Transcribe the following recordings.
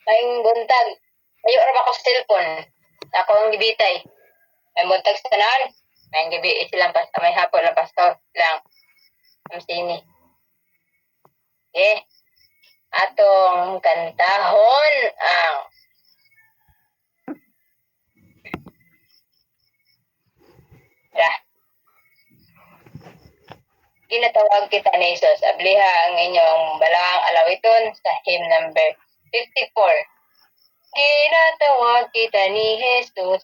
Maing buntag. Ayo ra ba ko sa cellphone. Ako ang gibitay. May buntag sa tanan. May gabi silang pastor. May hapon lang pastor. Lang. Ang sini. Atong kantahon ang ginatawag kita ni Jesus. Abliha ang inyong balaang alawiton sa hymn number 54. Ginatawag kita ni Jesus.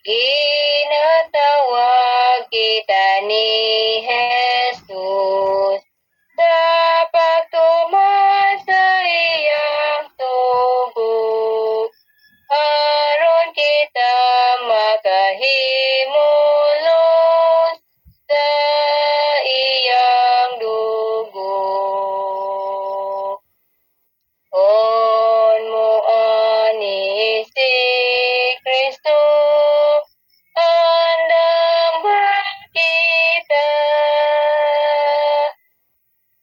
Ginatawag kita ni Jesus. Sa pagtuman sa iyang tubo. Aron kita makahimulos sa iyang dugo. On mo ani si Kristo, andam ba kita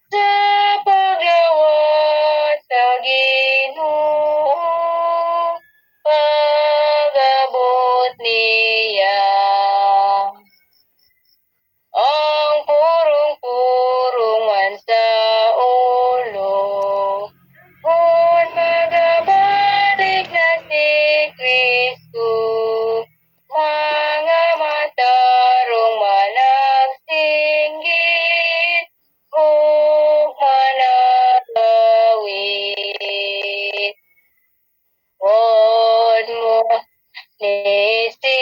sa paglawat sa Ginoo, pag-abot niya. Ang purong-purong man sa ulo, kung magabalik na si Kristo, mga matarong managsinggit, ug managawit. On mo ni si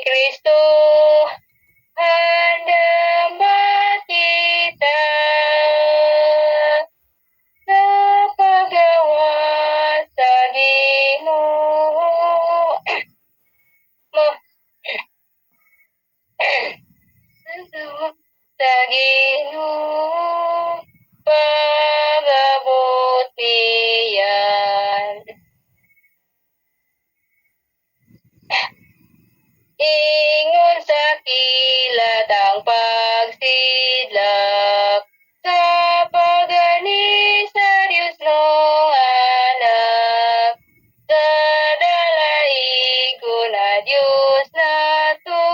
Kristo, handang ba kita sa paggawa sa Ginoo mo sa Ginoo, pag-abot niyan. Ingon sa kilat ang pagsidlak sa pagani sa Dios nong anak. Sa dalaigo na Dios nato,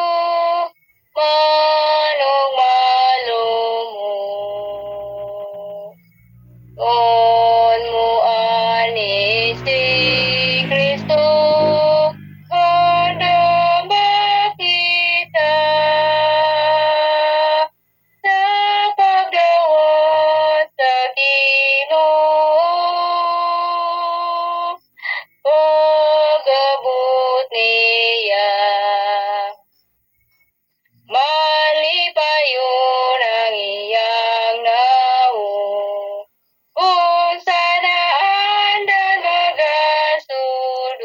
manong malumo. On mo ani si Kristo, handang ba kita sa pagdawat sa Ginoo, pag-abot niya. Malipayon ang iyang naong, kung sana andan magasulong.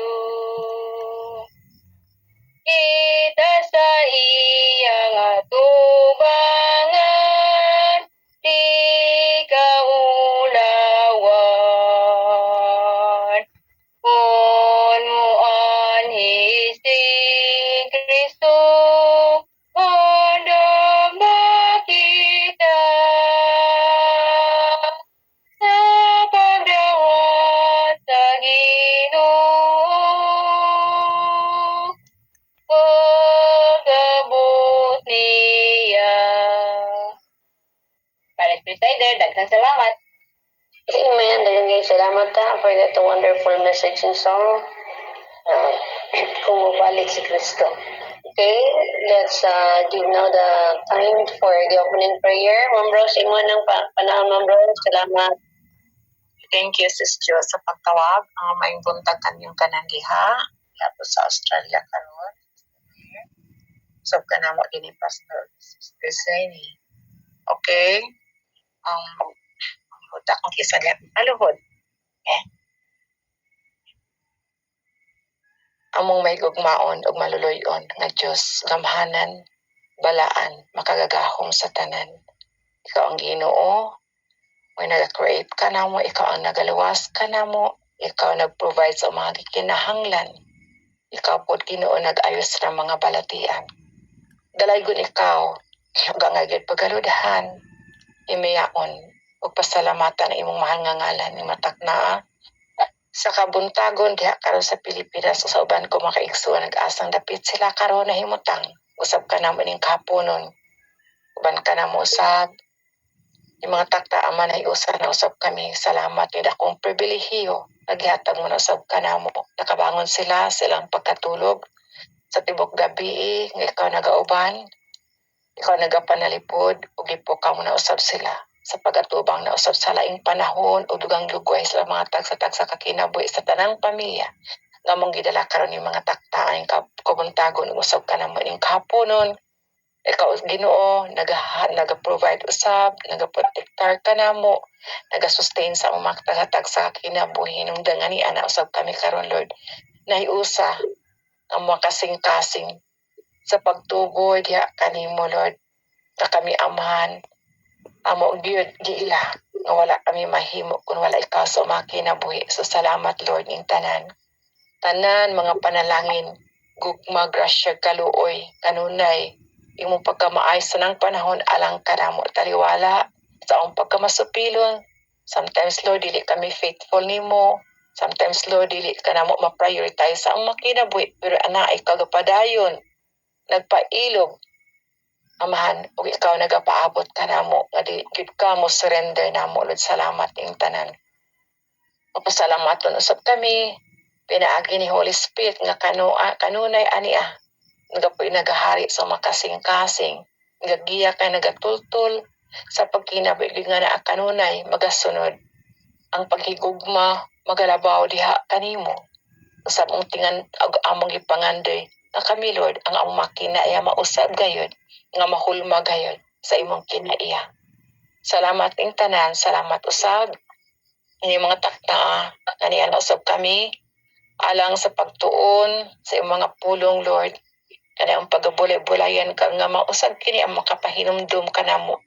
Kita sa iyang atubangan, di kaulawan. Kung mo anhi si Kristo, handang ba kita sa pagdawat sa Ginoo, pag-abot niya. Paris Presider, daghang salamat. Amen. Daghang salamat for that wonderful message and song. Kumubalik si Kristo. Okay, let's give now the time for the opening prayer. Ma'am Rose, imo ng panahon, Ma'am Rose. Salamat. Thank you, Sis Jo, sa pagtawag. Maayong buntag kanyang kanandiha. Yato sa Australia karon. So, kanamo din ni Pastor Criseni. Okay? Buta kong kisalat. Aluhod. Among may gugmaon ug maluluyon nga Dios gamhanan, balaan, makagagahom sa tanan. Ikaw ang Ginoo, may nag-create ka namo, ikaw ang nagaluwas ka namo, ikaw nag-provide sa mga kinahanglan. Ikaw pod Ginoo nag-ayos sa mga balatian. Dalaygon ikaw, gangagid pagaludahan, imiyaon ug pasalamatan imong mahal nga ngalan ni matakna sa kabuntagon diha karon sa Pilipinas sa uban ko makaigsuon nag-asang dapit sila karon nahimutang usab ka namo ning kahaponon uban ka namo usab yung mga takta-ama na iusa na usab kami salamat yun akong pribilehiyo naghihatag mo na usab ka namo nakabangon sila silang pagkatulog sa tibok gabi nga ikaw nagauban ikaw nagapanalipod ug ipukaw mo na usab sila sa pagatubang na usab sa laing panahon o dugang lugway sa mga tagsa-tagsa ka kinabuhi sa tanang pamilya nga mong gidala karon ni mga taktaan kabuntagon usab ka namo ning kahaponon ikaw Ginoo naga-provide usab nagaprotektar ka namo nagasustain sa mga tagsa-tagsa ka kinabuhi nung dangani ana usab kami karon Lord nahiusa ang makasing-kasing sa pagtuboy diha kanimo Lord na kami amahan amo gyud giila nga wala kami mahimo kung wala ikaw sa mga kinabuhi so salamat Lord ning tanan mga panalangin gugma grasya kaluoy kanunay imong pagkamaay sa nang panahon alang kanamo taliwala sa akong pagkamasupilon sometimes Lord dili kami faithful nimo sometimes Lord dili kanamo ma-prioritize sa ang makinabuhi pero ana ay kagapadayon nagpailog Amahan, ug ikaw nagapaabot ka namo nga di gid ka mo surrender namo Lord salamat ing tanan. Papasalamaton usab kami pinaagi ni Holy Spirit nga kanunay ania nagapoy nagahari sa makasing-kasing nagagiya ka nagatultol sa pagkinabuhi nga naa kanunay magasunod ang paghigugma magalabaw diha kanimo usab mong tingan among ipangandoy nga kami Lord ang among makinaya mausab gayud nga mahulma gayud sa imong kinaiya. Salamat ing tanan, salamat usab ini mga takta kaniya usab kami alang sa pagtuon sa imong mga pulong Lord kani ang pagabulay-bulayan ka nga mausab kini ang makapahinumdum kanamo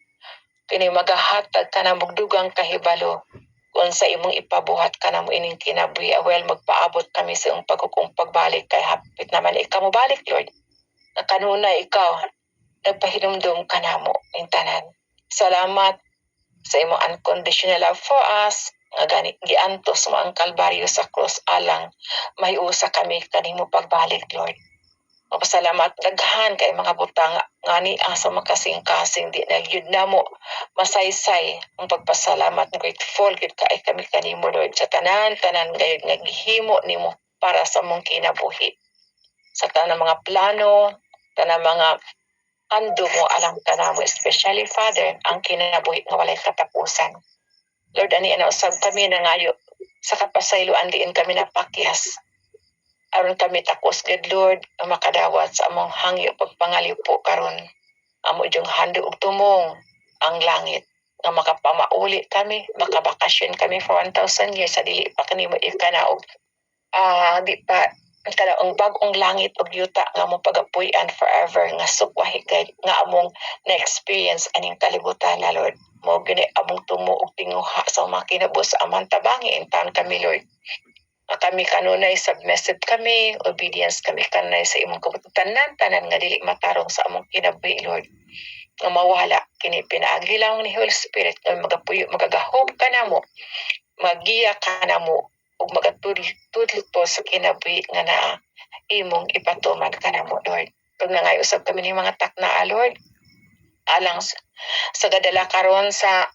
kini magahatag kanamo dugang kahibalo kung sa imong ipabuhat kanamo ining kinabuhi well magpaabot kami sa imong pagbalik kay hapit naman ikaw mo balik Lord na kanunay ikaw nagpahinumdum kanamo ing tanan. Salamat sa imong unconditional love for us nga gani giantos mo ang kalbaryo sa cross alang mahiusa kami kanimo pagbalik Lord. Mapasalamat daghan kay mga butang ngani asa makasing-kasing di na gyud namo masaysay ang pagpasalamat grateful gid kay kami kanimo Lord sa tanan gayud nga gihimo nimo para sa mong kinabuhi. Sa tanang mga plano, tanang mga handog mo alam ka namo, especially Father, ang kinabuhi nga walay katapusan. Lord, ani usab kami na ngayo sa kapasayloan diin kami napakyas. Aron kami takos gid Lord, ang makadawat sa among hangyo pagpangalipo karon. Amo jung handog ug tumong ang langit nga makapamauli kami, makabakasyon kami for 1,000 years sa dili pa kanimo ikanaog. Di pa ang bag-ong langit ug yuta nga mo pagapuy-an forever nga sukwahi kay nga among na-experience aning kalibutan na Lord mo gani among tumo ug tinguha sa mga kinabuhi sa amang tabangi intan kami Lord kami kanunay submissive kami obedience kami kanunay sa imong kabututan tanan nga dili matarong sa among kinabuhi Lord nga mawala kini pinaagi lang ni Holy Spirit nga magapuyo magagahom kanamo magiya kanamo ug magatudlo sa kinabuhi nga naa imong ipatuman kanamo Lord. Pag nangay usab kami ni mga takna Lord alang sa gadala karon sa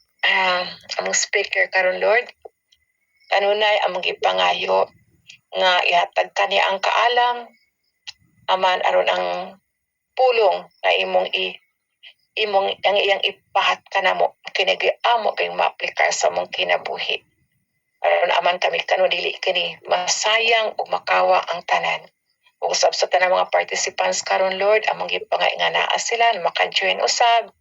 among speaker karon Lord. Kanunay among ipangayo nga ihatag kaniya ang kaalam aman aron ang pulong na imong ang iyang ipahat kanamo kinigiamo kay maaplikar sa among kinabuhi. Aron aman kami dili kini masayang ug makawa ang tanan. Ug usab sa tanang mga participants karon Lord among gipangay nga naa sila maka-join usab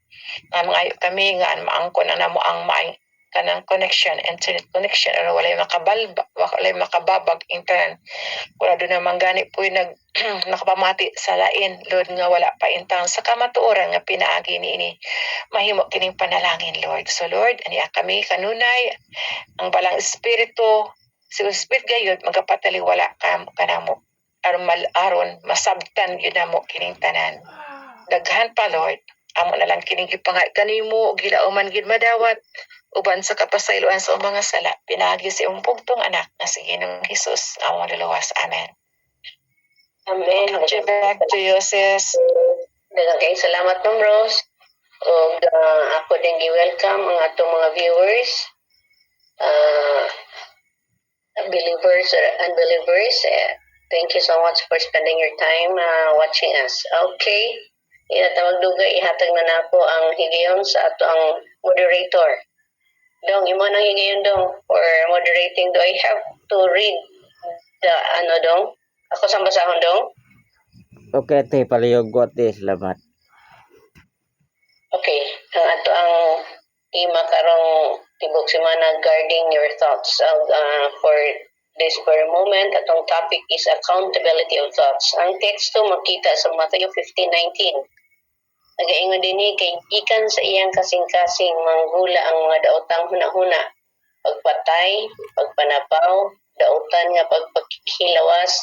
nga mangayo kami nga maangkon ang namo ang maayong kanang connection internet connection aron walay makababag internet wala do naman gani puy nakapamati sa lain Lord nga wala pa intang sa kamatuoran nga pinaagi niini mahimo kining panalangin Lord so Lord ani kami kanunay ang balang espiritu si Spirit gayud magapataliwala kanamo aron masabtan gyud namo kining tanan daghan pa Lord amo na lang kining ipangay kanimo og gilauman gid madawat uban sa kapasayloan sa mga sala, pinagi si pugtong anak na si Ginoong Hesus, ang maluluwas. Amen. Amen. Back to you, sis. Daghang kayong salamat, Ma'am Rose. O ako din gi-welcome ang atong mga viewers, believers or unbelievers. Thank you so much for spending your time watching us. Okay. Inatawag dugay, ihatag na nako ang higayon sa ato ang moderator. Dong, imo nang higayon dong for moderating. Do I have to read the dong? Ako sa basahon dong? Okay, te palihog ko te, salamat. Okay, ang ato ang tema karong tibok semana, guarding your thoughts. For this very moment, atong topic is accountability of thoughts. Ang teksto makita sa Matthew 15:19. Nagaingon dinhi kay gikan sa iyang kasing-kasing manggula ang mga daotang hunahuna, pagpatay, pagpanapaw, daotan nga pagpakhilawas,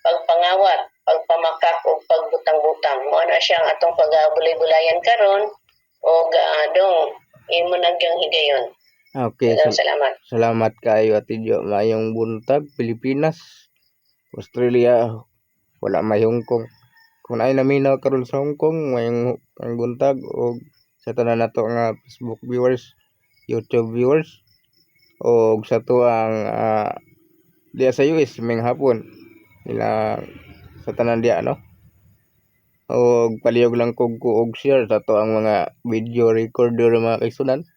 pagpangawat, pagpamakak o pagbutang-butang. Mao na siya ang atong pagabulay-bulayan karon o dong imo nagyang higayon. Okay, Salamat. salamat kayo Ate Jo. Mayong buntag, Pilipinas, Australia, wala may Hong Kong. Kung ay naminaw karon sa Hong Kong, mayong buntag o sa tanan nato nga Facebook viewers, YouTube viewers, o sa tuang diya sa US, may hapon. Nila sa tanan diya, no? O palihog lang kog og share sa to ang mga video recorder mga kaisunan.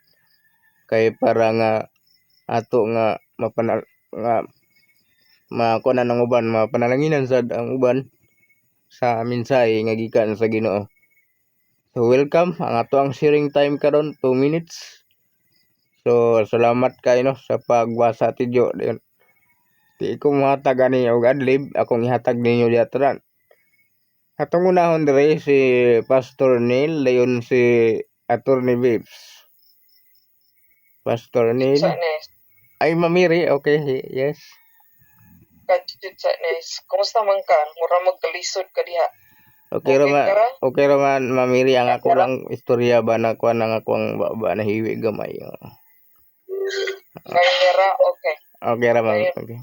Kay para nga ato nga mapanal nga makuha ng uban, mapanalanginan sad ang uban sa mensahe nga gikan sa Ginoo. So welcome ang ato ang sharing time karon 2 minutes. So salamat kayo no sa pagbasa tidyo. Di ko mahatag ani og adlib, akong ihatag ninyo diatran. Atong unahon dire si Pastor Neil, dayon si Attorney Babes. Pastor Neil. Sa Nes. Ay, Mamiri, okay, yes. Kajud sa Nes. Kumusta man ka? Mura magkalisod ka diha. Okay raman, Mamiri, ang ako lang istorya ba na kuha ng akong ba na hiwi gamay. Kaya okay. Okay raman, okay.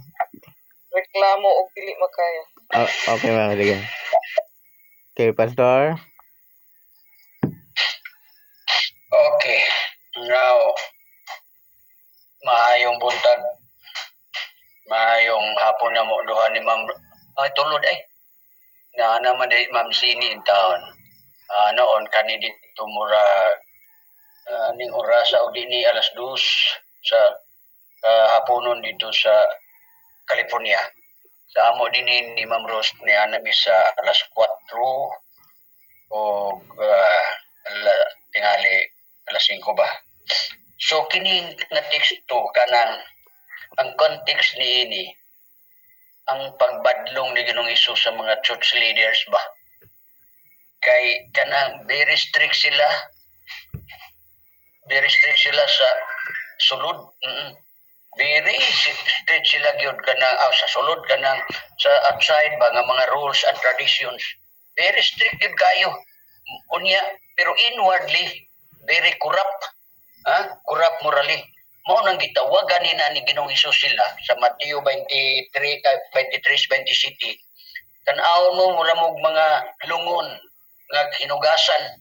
Reklamo o dili makaya. Okay, ma'am, sige. Okay, Pastor. Okay. Now, maayong buntag. Maayong hapon na mo duha ni Ma'am. Ay, tulod eh. Na naman day Ma'am Sini in town. Noon kani dito mura ning oras sa ni alas 2 sa haponon dito sa California. Sa amo din ni Ma'am Rose ni anami sa alas 4 o tingali alas 5 ba. So kini nga teksto kanang ang context ni ini ang pagbadlong ni Ginoong Hesus sa mga church leaders ba. Kay kanang very strict sila sa sulod. Very strict sila gyud kanang sa sulod kanang sa outside ba nga mga rules and traditions. Very strict gyud kayo. Unya pero inwardly very corrupt. Corrupt morally. Mao nang gitawagan ni Ginoong Hesus sila sa Mateo 23:27. Tan-aw mo mula mog mga lungon nga hinugasan.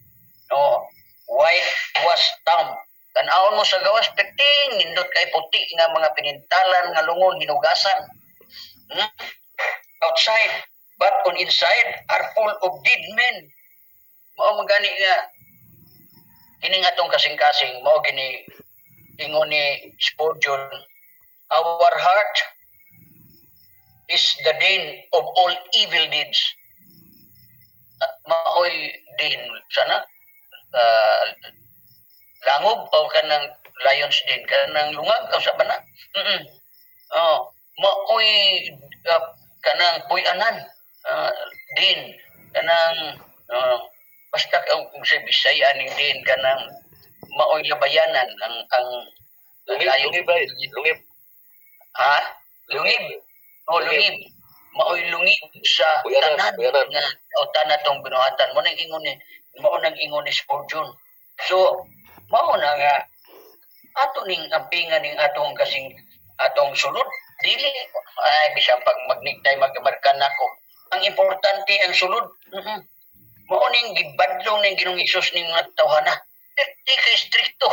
No, white was tomb. Tan-aw mo sa gawas peting nindot kay puti nga mga pinintalan nga lungon hinugasan. Outside but on inside are full of dead men. Mao magani nga kini nga tong kasing-kasing mao gini ingon ni Spurgeon, our heart is the den of all evil deeds. Maoy din sana langog o kanang lions din kanang lungag o sa bana. Maoy kanang puy-anan din kanang basta kung sa Bisaya ning din kanang maoy labayanan ang lungib. Ha? Lungib. Lungib. Maoy lungib sa tanan nga o tanan tong binuhatan mo nang ingon ni Spurgeon. So mao na nga ato ning ampingan ning atong kasing atong sulod dili ay bisan pag magnigtay magmarkan nako ang importante ang sulod. Mao ning gibadlong ning Ginoong Hesus ning mga tawhana perti ka strikto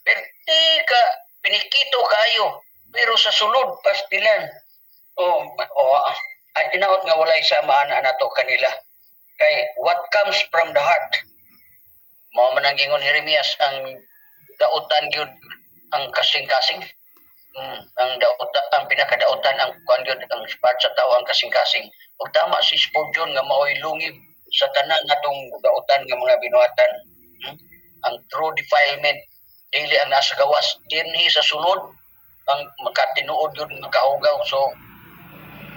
perti ka pinikito kayo pero sa sulod pastilan ay tinaot nga walay samaan nato kanila kay what comes from the heart mao man ang gingon ni Jeremias ang dautan gyud ang kasing-kasing. Ang dautan ang pinakadautan ang kuan gyud ang part sa tao ang kasing-kasing. Ug tama si Spurgeon nga mao'y lungib sa tanan natong dautan nga mga binuhatan. Ang true defilement dili ang nasa gawas dinhi sa sulod ang makatinuod gyud makahugaw so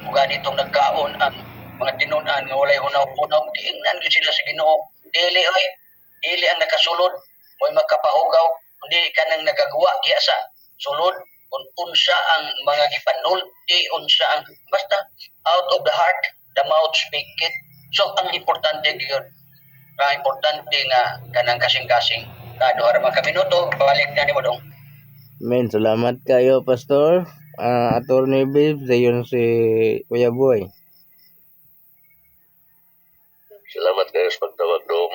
mga nitong nagkaon ang mga tinunan nga walay hunaw-hunaw diingnan gyud sila sa Ginoo dili ang nakasulod mo'y makapahugaw hindi ka nang nagagawa diya sa sulod kung unsa ang mga gipanulti unsa ang basta out of the heart the mouth speak it so ang importante gyud ang importante nga kanang kasing-kasing kado ara mga minuto balik na nimo dong. Men, salamat kayo, Pastor. Attorney Babe, dayon si Kuya Boy. Salamat kayo sa pagtawag dong.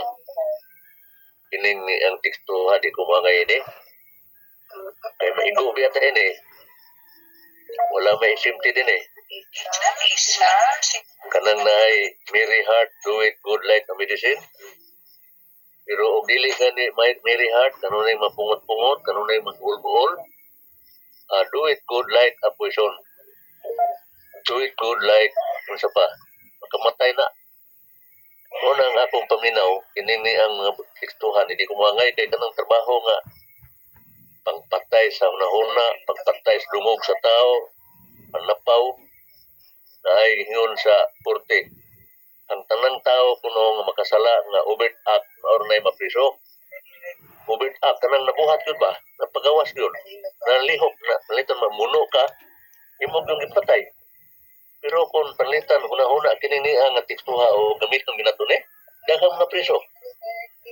Ining ni ang teksto di ko mga ini. Ay maigo biya ta ini. Wala may simti din eh. Kanang naay Mary Heart do it good like a medicine. Pero og dili gani Mary Heart kanunay mapungot-pungot, kanunay magbuol-buol. Do it good like a poison. Do it good like unsa pa? Makamatay na. Unang akong paminaw, kinini ang mga tekstuhan, hindi ko mangay kay kanang trabaho nga pangpatay sa una-una, pagpatay sa dungog sa tao, panapaw, na ay hingon sa korte. Ang tanang tao kuno nga makasala nga overt act or na mapriso. Overt act kanang nabuhat yun ba? Napagawas yun. Nalihok na, nalitan mamuno ka, imog yung ipatay. Pero kung panlitan, una-una, kininiang at tekstuha o gamit ng ginatun daghang mga preso.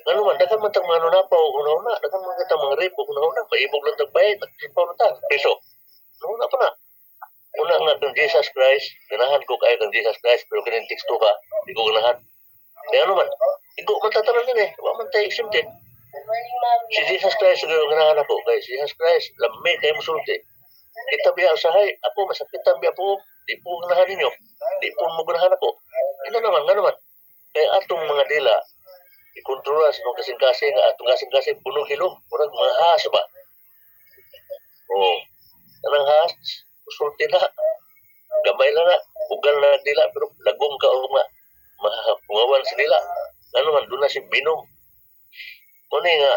Ano man, daghang man tang mga nunapaw, una-una, daghang man tang mga rape, una-una, maibog lang tagbayad, nagsipaw na ta, preso. Una pa na. Una nga kung Jesus Christ, ganahan ko kayo kang Jesus Christ, pero kining tekstuha, di ko ganahan. Kaya ano man, igo man tatanan din wala man tayo exempted. Si Jesus Christ, ganahan ako, kay si Jesus Christ, lamay kayo musulti. Kita biya usahay, ako masakitan biya po, di po ganahan ninyo, di po mo ganahan ako. Ano naman, kaya atong mga dila, ikontrola sa mga kasing-kasing, atong kasing-kasing punong hilom, murag mga haas ba? Anong haas, usulti na, gamay na ugal na dila, pero lagong ka o mahapungawan sa dila. Ano man, doon na si binom. Muna nga,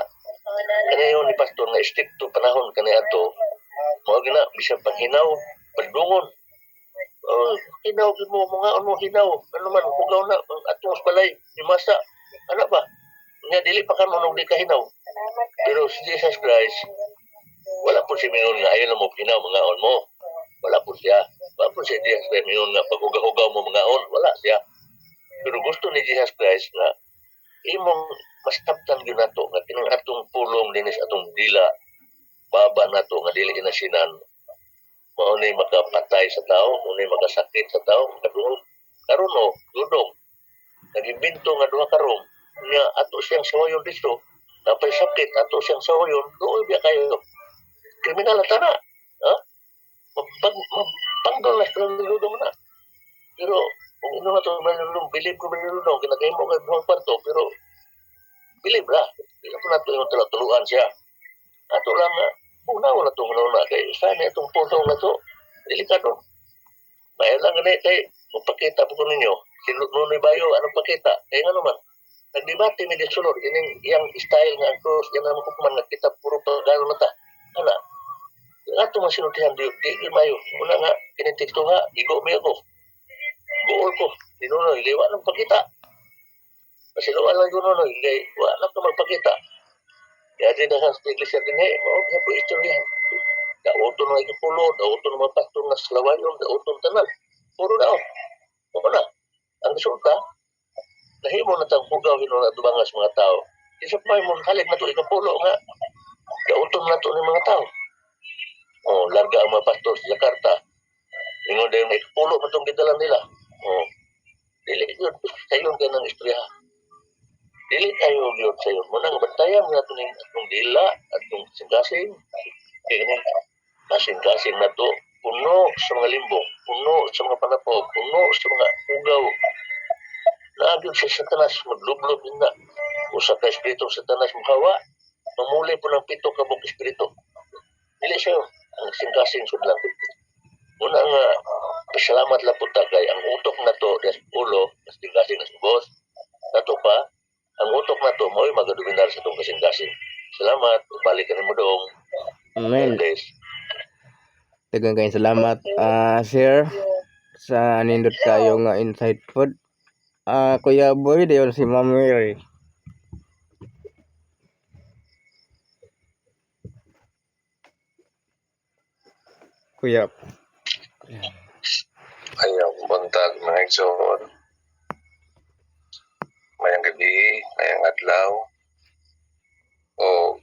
kanayon ni Pastor na istikto panahon kanaya to, mga gina, bisang panghinaw, pagdungon. Hinaw, mga hinaw, ano man, hugaw na, atong balay, ni Masa, ano ba? Nga, dili pa ka nung di ka hinaw. Pero si Jesus Christ, wala po si Mingon nga, ayaw na mo hinaw, mga on mo. Wala po siya. Wala po si Jesus Christ, Mingon nga, pag-hugaw mo mga on, wala siya. Pero gusto ni Jesus Christ na, imong masaptan yun nato, nga tinang atong pulong dinis atong dila, baba nato, nga dili inasinan, maunay makapatay sa tao, maunay makasakit sa tao, makadungog. Karon dudong, nagibinto nga duha karon, nga ato siyang sawayon dito, napay sakit, ato siyang sawayon, doon biya kayo. Kriminal na tana. Mapangdol na sa niludong na. Pero, kung ino na ito maniludong, bilib ko maniludong, kinagay mo kayo buwang kwarto, pero, bilib na. Bilib na ito yung tuluan siya. Ato lang nga, una na itong una kay sana itong pulong na ito delikado. May lang ganit kay magpakita po ko ninyo si Nunoy Bayo anong pakita kaya nga naman nagdebate mi disulod ining iyang style nga cross yan naman ko man nakita puro pagano na ta ana ato man sinutihan di Bayo una nga kinitikto nga igo mi ako buol ko di Nunoy liwa ng pakita kasi luwa lang yun Nunoy kay wala ka magpakita. Kaya din na sa iglesia din nga po istoryahan. Dauton na ikapulo, dauton na pastor na slawayon, dauton tanan. Puro na o na. Ang resulta, nahimo na tang hugaw na dubangas mga tao. Isip mo halit na ito ikapulo nga. Dauton na to ng mga tao. Oh, larga ang mga pastor sa Jakarta. Ingon din may pulo pa itong gidalan nila. Oh, dili yun. Sayon ka ng istorya. Dili tayo yun sayon. Munang bantayan nga ito ng atong dila at itong kasing-kasing. Kaya nga, kasing-kasing na to, puno sa mga limbong, puno sa mga panapog, puno sa mga ugaw. Naagin sa Satanas, maglublob din na. Usa ka espiritu sa Satanas makawa, mamuli po ng 7 ka buong espiritu. Dili siya ang kasing-kasing sudlan. Una nga, pasalamat lang po kay ang utok na to, des ulo, kasing-kasing na subos. Nato pa, ang utok na to, mo'y magadominar sa itong kasing-kasing. Salamat, balik ka mo dong. Amen. Bless. Daghang kayong salamat, sir, sa nindot kayo nga insight food. Kuya Boy, dayon si Ma'am Mary. Kuya. Ayong buntag mga igsoon. Mayang gabi, mayang adlaw. O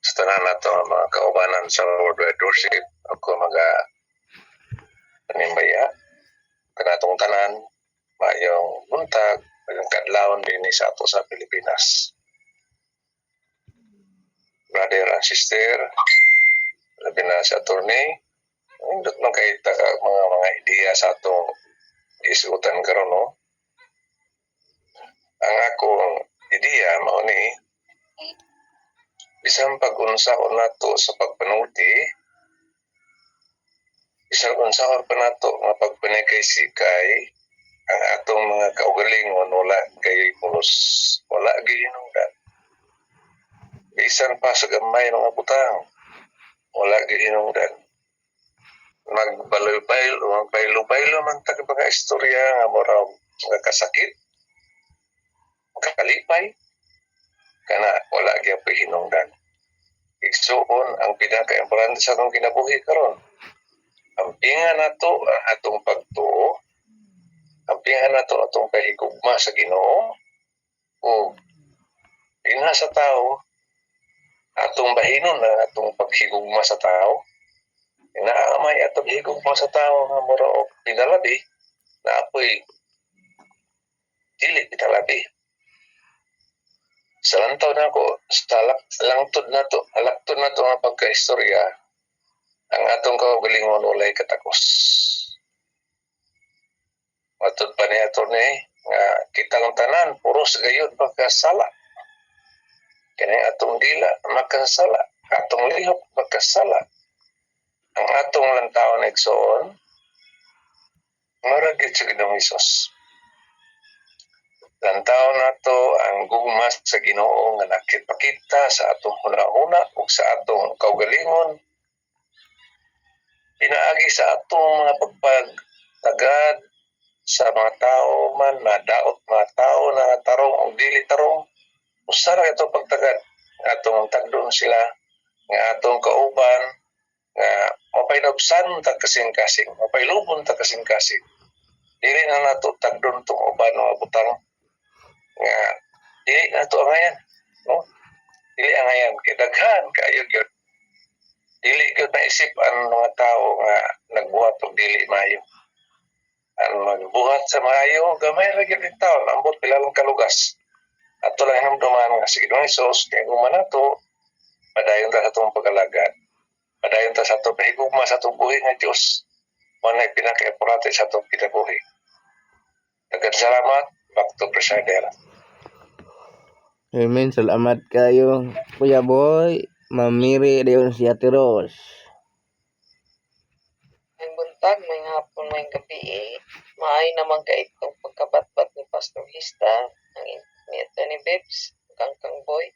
sa tanan nato ang mga kaubanan sa worldwide worship, ako panimbaya kanatong tanan, mayong buntag, mayong kadlawon din sa ato sa Pilipinas. Brother and sister, labi na sa attorney, indot man kay mga ideya sa atong isutan karon no. Ang akong ideya mao ni bisan pag-unsaon nato sa pagpanulti, bisan unsaon pa nato nga pagpanagkay-sikay ang atong mga kaugalingon wala kay pulos, wala gihinungdan. Bisan pa sa gamay ng butang, wala gihinungdan. Magbaylo man tag mga istorya nga mura nga kasakit, kakalipay, kana wala gyud hinungdan. Igsuon ang pinaka-importante sa atong kinabuhi karon. Ampingan nato ang atong pagtuo, ampingan nato atong kahigugma sa Ginoo, o dinha sa tao atong bahinon ang atong paghigugma sa tao. Inaamay atong higugma sa tao nga mura og pinalabi na apoy dili pinalabi. Sa lantaw na ako, sa langtod na to ang pagkaistorya, ang atong kaugalingon walay katakos. Matod pa ni attorney nga kitang tanan puros gayon pagkasala. Kani atong dila makasala, atong lihok makasala. Ang atong lantawon igsoon, maragid sa Ginoong Hesus. Lantaw nato ang gugma sa Ginoo nga nakipakita sa atong hunahuna ug sa atong kaugalingon, pinaagi sa atong mga pagpagtagad sa mga tao man na daot mga tao na tarong o dili tarong. Usara itong pagtagad atong tagdon sila nga atong kauban nga mapainobsan ta kasing-kasing, mapailubon ta kasing-kasing. Dili na nato tagdon tong uban nga butang nga dili na to angayan, no? Dili angayan kay daghan kayo gyud. Dili gyud naisip ang mga tao nga nagbuhat og dili maayo. Ang magbuhat sa maayo gamay ra gyud ang tawo, ambot pila lang kalugas. Ato lang hinumduman nga si Ginoong Hesus kay guman nato padayon ta sa atong pag-alagad. Padayon ta sa atong pahigugma sa atong buhi nga Dios. Manay pinaka-importante sa atong kinabuhi. Daghang salamat. Back to Presider. Amen. Salamat kayo, Kuya Boy. Ma'am Mary, dayon si Ate Rose. May buntag, may hapon, may gabi. Maay naman ka itong pagkabatbat ni Pastor Hista, ni Atty. Bebs, kang Boy.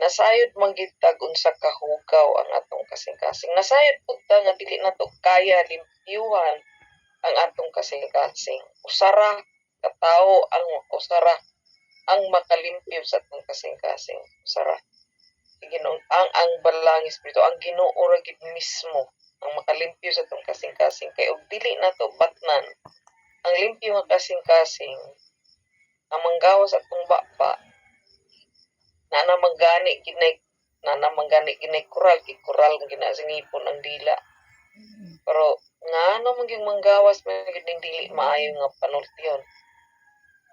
Nasayod manggitag unsa kahugaw ang atong kasing-kasing. Nasayod pud ta nga dili nato kaya limpyuhan ang atong kasing-kasing. Usara katao ang usara ang makalimpyo sa atong kasing-kasing. Usara. Ginoo ang balang espiritu, ang Ginoo ra gid mismo ang makalimpyo sa atong kasing-kasing kay og dili nato batnan ang limpyo nga kasing-kasing ang manggawas sa atong baba na magani kinay na naman gani ginikural, kikural ng ginasingipon ang dila. Pero nga ano maging manggawas maging dili maayo nga panultiyon.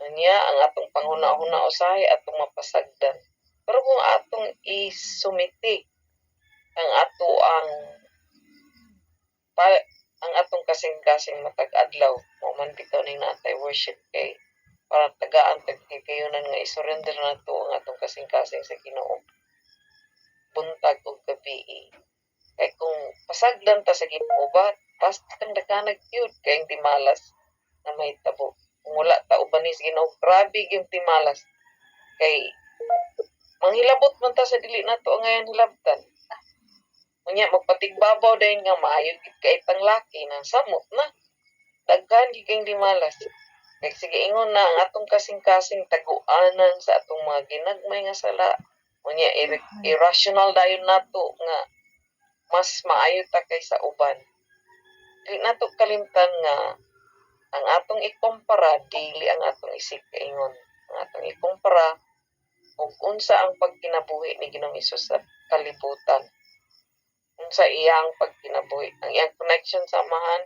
Anya ang atong panghuna-huna usahay atong mapasagdan. Pero kung atong isumiti ang ang atong kasing-kasing matag adlaw mo man bitaw ning natay worship kay para tagaan tagkayunan nga isurrender nato ang atong kasing-kasing sa Ginoo buntag ug gabi. Kay kung pasagdan ta sa Ginoo ba pasang daganag gyud kay ang timalas na mahitabo. Kung wala ta uban ni sa Ginoo grabe yung timalas kay manghilabot man ta sa dili nato ang ngayon hilabtan. Unya magpatigbabaw dayon nga maayo gid kay panglaki na samot na daghan gid kay timalas. Kay sige ingon na ang atong kasing-kasing taguanan sa atong mga ginagmay nga sala. Unya irrational dayon nato nga mas maayo ta kaysa uban. Di nato kalimtan nga ang atong ikumpara dili ang atong isip kaingon. Ang atong ikumpara ug unsa ang pagkinabuhi ni Ginoong Hesus sa kalibutan. Unsa iyang pagkinabuhi, ang iyang connection sa amahan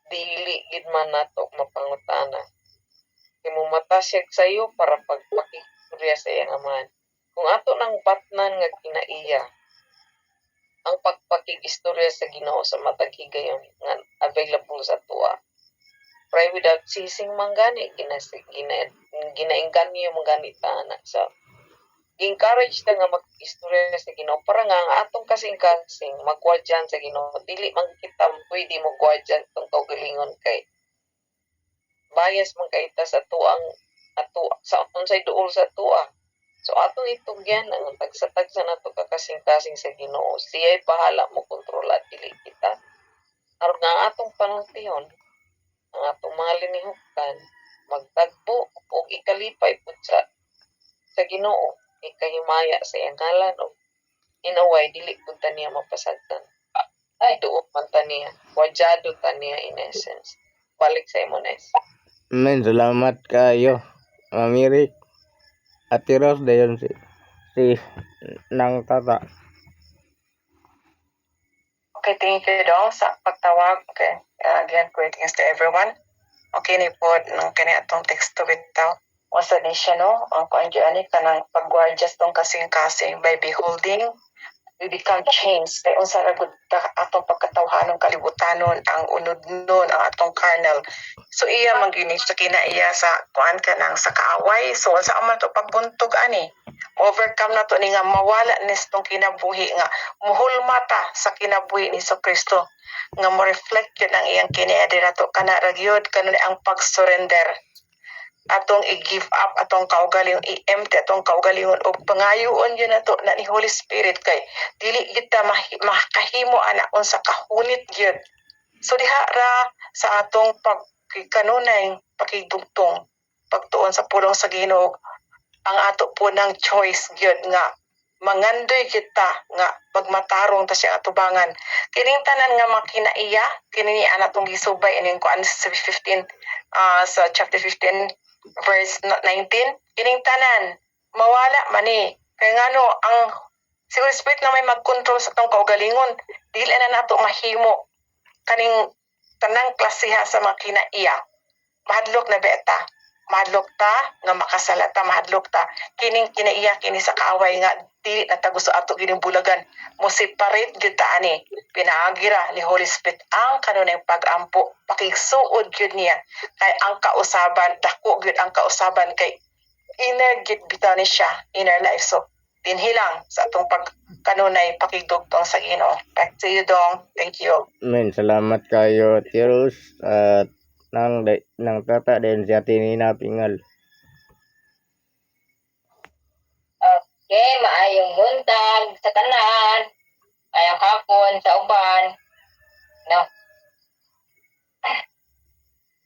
dili gid man nato mapangutana. Himumata siya sayo para pagpakistorya sa iyang amahan. Kung ato nang batnan nga kinaiya ang pagpakig-istorya sa Ginoo sa matag higayon nga available sa tuwa. Pray without ceasing manggani ginaengganyo manggani tana. So encourage ta nga mag-istorya sa Ginoo para nga ang atong kasing-kasing magwadyan sa Ginoo. Dili man kita pwede mo gwadyan tong kaugalingon kay bias man kay ta sa tuang ato sa unsay duol sa tuwa. So atong itugyan ang tagsa-tagsa nato kasing-kasing sa Ginoo. Siya'y bahala mo kontrola dili kita. Aron nga atong panultihon ang atong mga linihukan magtagbo o ikalipay pud sa Ginoo, ikahimaya sa iyang ngalan o inaway dili pud ta niya mapasagdan. Ay duot man ta niya, wadyado ta niya in essence. Balik sa imo Nes. Men, salamat kayo. Mamirik. Ate Rose dayon si nang tata. Okay, thank you dong sa pagtawag. Okay, again, greetings to everyone. Okay, ni po ng kani atong teksto bitaw. Wasa ni siya, no? Ang kuan ni kanang pagguardyas tong kasing-kasing by beholding, we become changed. Kaya unsa ra gud atong pagkatawhanon kalibutanon ang unod nun ang atong carnal. So iya man gini sa kinaiya sa kuan kanang sa kaaway. So unsa man to pagbuntog ani? Overcome na to ni nga mawala nis tong kinabuhi nga muhulmata sa kinabuhi ni Kristo nga mo reflect yun ang iyang kiniadira to kana ra gyud kanun ang pag-surrender atong i-give up atong kaugalingon i-empty atong kaugalingon og pangayoon yun nato na ni Holy Spirit kay dili kita makahimo ana unsa kahunit gyud. So diha ra sa atong pagkanunay pakigdugtong pagtuon sa pulong sa Ginoo ang ato po ng choice gyud nga mangandoy kita nga pagmatarong ta siya atubangan kining tanan nga makinaiya kini ana tong gisubay ining kuan sa 15 sa chapter 15 verse 19 kining tanan mawala man ni kay ngano ang si Holy Spirit na may mag-control sa tong kaugalingon dili na nato mahimo kaning tanang klasiha sa mga kinaiya mahadlok na beta mahadlok ta nga makasalata mahadlok ta kining kinaiya kini sa kaaway nga dili na ta gusto ato gining bulagan mo separate gyud ta ani pinaagira ni Holy Spirit ang kanunay pag-ampo pakigsuod gyud niya kay ang kausaban dako gyud ang kausaban kay inner gyud bitaw ni siya inner life so dinhilang sa atong pagkanunay pakigdugtong sa Ginoo. Back to you dong. Thank you. Men, salamat kayo Ate Rose at nang tata din si Ate Nina Pingal. Okay, maayong buntag sa tanan. Maayong hapon sa uban. No.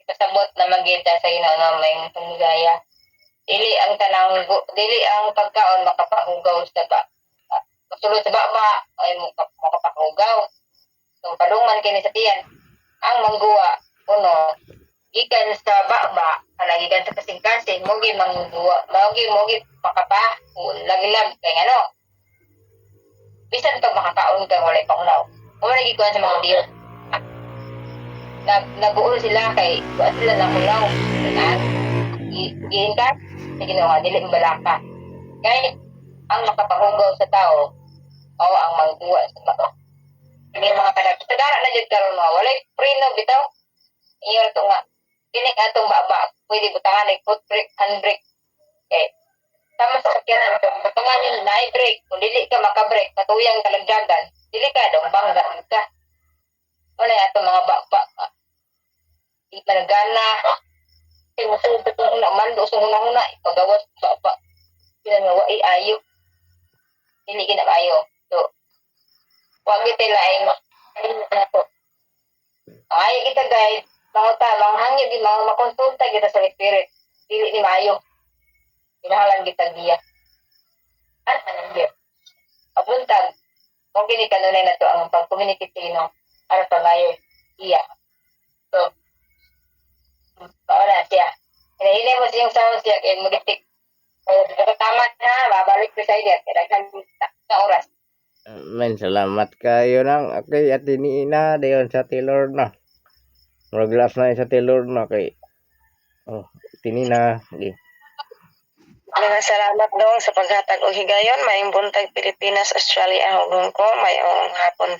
Kasabot na magita sa Ginoo na may tunggaya. Dili ang pagkaon makapahugaw sa sulod sa baba ay makapahugaw. So padungman kini sa tiyan. Ang mangguwa uno gikan sa baba kana gikan sa kasing-kasing mogi mangguwa mogi makapahon laglag kay ano bisan pag makakaon ka, wala pang ulaw. Kung lagi ko sa mga deal, nag-uul sila kay, buwan sila ng ulaw. Giin ka, sige nga, dili balaka. Kaya, ang makapahugaw sa tao, o ang mangguwa sa tao. Hindi mga kanag, sagara na dyan karon mga, walay preno bitaw. Iyon ito nga, kinik atong baba, pwede butangan, like foot brake, handbrake. Eh, sama sa sakyanan ito, butangan yun, na-brake, kung dili ka makabrake, patuyang kalagdagan, dili ka, bangga ka. Wala atong mga bakbak, di pa nagana, kaya masugod itong huna, mando sa huna-huna, ipagawas, baba. Yun nga, wai ayo. Dili kinakayo. So, wag kita laing na po. Ay kita guys, mga hangyo di mga makonsulta kita sa spirit. Dili ni maayo. Inahalan kita giya. Ano giya? Abuntag. Kung kini kanunay na to ang pag-communicate no para pamayo iya. So, wala siya. Hinahilay mo siyang sound siya kaya mag-tik. Tama na, babalik ko sa iyo. Kaya na oras. Men, salamat kayo nang kay ate ni Ina dayon sa Taylor na. Murag last na sa Taylor na kay tinina. Mga salamat dong sa paghatag og higayon. Mayong buntag Pilipinas, Australia, ug Hong Kong. Mayong hapon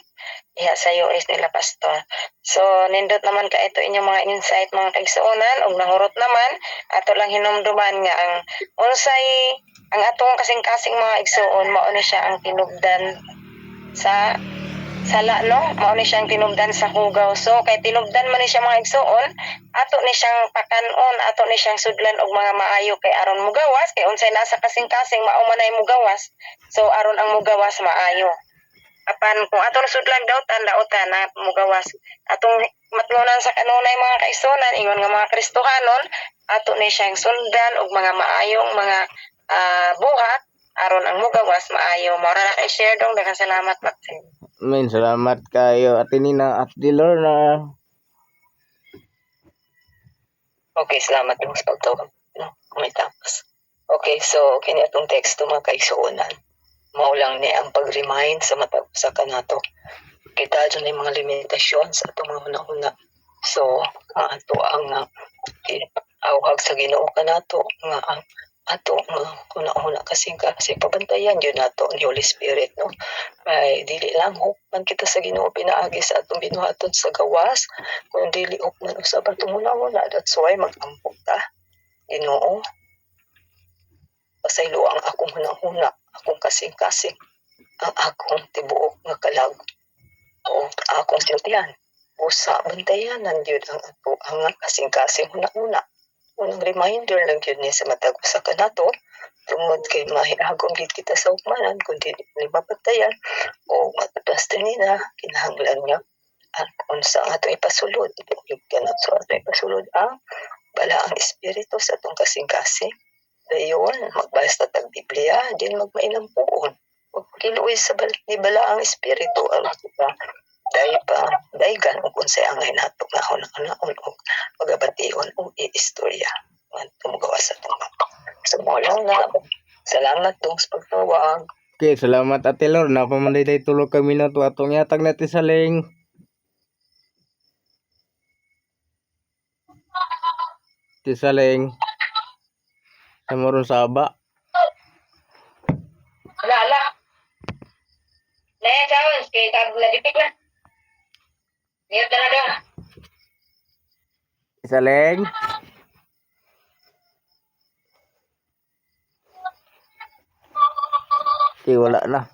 diha sa US nila pastor. So, nindot naman ka ito inyong mga insight mga kaigsuonan ug nahurot naman ato lang hinumduman nga ang unsay ang atong kasing-kasing mga igsuon mao ni siya ang tinubdan sa sala no, mao ni siyang tinubdan sa hugaw. So kay tinubdan man ni siya mga igsuon, ato ni siyang pakanon, ato ni siyang sudlan og mga maayo kay aron mugawas kay unsay nasa kasing-kasing mao man ay mugawas. So aron ang mugawas maayo. Apan kung ato sudlan daotan na mugawas. Atong matlunan sa kanunay mga kaigsuonan ingon nga mga Kristohanon, ato ni siyang sundan og mga maayong mga buhat aron ang mugawas maayo. Mao ra kay share dong, daghang salamat Maxine. Men, salamat kayo ate Nina at Taylor na. Okay, salamat dong sa pagtawag. No, may tapos. Okay, so kini atong teksto mga kaigsuonan. Mao lang ni ang pag-remind sa matag sa kanato. Kita dyan ay mga limitasyon sa atong mga una-una. So, ato ang awhag sa Ginoo kanato nga ang ato nga una-una kasi pabantayan yun nato ni Holy Spirit no. Ay dili lang hukman kita sa Ginoo pinaagi sa atong binuhaton sa gawas kun dili hukman usab atong una-una. That's why mag-ampok ta Ginoo. Pasaylo ang akong una-una, akong kasing-kasing, ang akong tibuok nga kalag o akong sintihan. Usa bantayanan yun ang ato ang kasing-kasing una-una. Unang reminder lang yun niya sa matag usa kanato tungod kay mahihagom gid kita sa hukmanan kundi ni mapatayan o matatas nila kinahanglan niya ang unsa ang ato ipasulod yung kanat sa ato ipasulod ang bala ang espiritu sa atong kasing-kasing dayon magbasa tag Biblia din magmainam puon ug kiluoy sa bala ang espiritu aron kita daygan ug unsay angay nato nga hunahon ug pagabation ug istorya man tumugawas sa tama. So mo lang na salamat dong sa pagtawag. Okay, salamat ate Taylor na pamanday day tulo ka minuto atong yatag natin sa ling. Tisaling sa moron sa aba. Ala. Naya challenge kay kag nagipik na. Niyot na dong. Tisaling. Okay, wala na.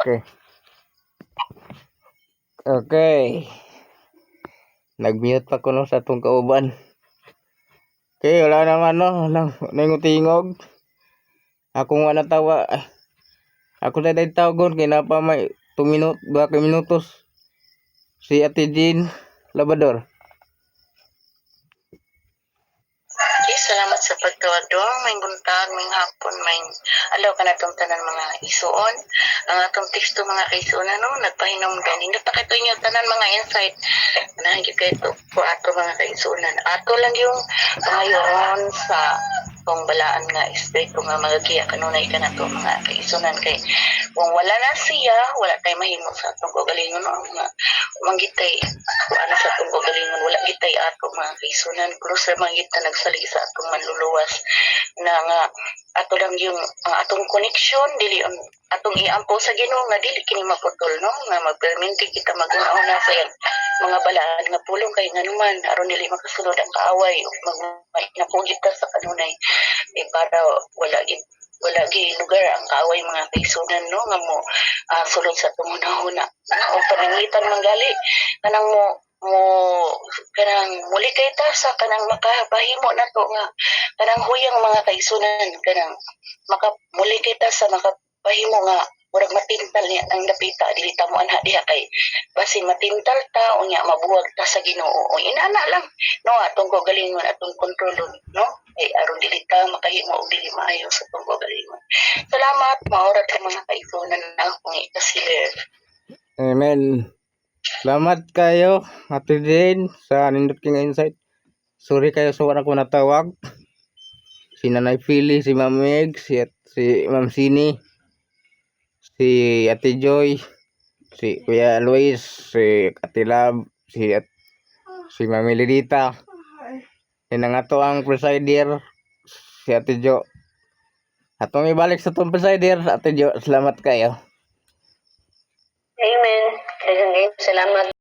Okay. Nag-mute pa ko no sa atong kauban. Okay, wala naman no. Nangutingog. Ako nga natawa. Ako na dahil tawagon. Kinapa may 2 minutos. Si Ate Jean Labador. Okay, salamat sa pagtawag-duwang, may buntag, may hapon, may alaw ka na itong tanan mga isuon. Ang atong teksto mga kaisunan, no, nagpahinumdan. Hindi pa kayo inyo tanan mga insight. Nahigit kayo ito po ato mga kaisunan. Ato lang yung pangayon sa kung balaan nga istay kung nga magagiya kanunay ka na to mga kaisunan kay kung wala na siya wala tayo mahimo sa atong kagalingon no nga manggitay ano sa atong kagalingon wala gitay ato mga kaisunan closer manggita nagsali sa atong manluluwas na nga ato lang yung atong connection dili ang atong iampo sa Ginoo nga dili kini maputol no nga magperminti kita mag-una sa mga balaan nga pulong kay nganuman aron dili makasunod ang kaaway ug napugit ka sa kanunay para wala gi lugar ang kaaway mga kaisunan no nga mo sulod sa tumunahuna o pananglitan manggali kanang mo kanang muli kay ta sa kanang makapahimo nato nga kanang huyang mga kaisunan kanang muli kay ta sa makapahimo nga murag matintal niya ang napita dili ta mo anha diha kay basin matintal ta unya mabuwag ta sa Ginoo o inana lang no atong kagalingon atong kontrolon no ay aron dili ta makahimo og dili maayo sa atong kagalingon. Salamat maorat sa mga kaisunan na akong ikasiler. Amen. Salamat kayo, Ate Jane, sa nindot king insight. Sorry kayo sa wala ko natawag. Si Nanay Philly, si Ma'am Meg, si Ma'am Sini, si Ate Joy, si Kuya Luis, si Ate Lab, si Mami Lidita. Yan ang ato ang presider, si Ate Jo. Atong ibalik sa itong presider, Ate Jo, salamat kayo. Amen. Salamat.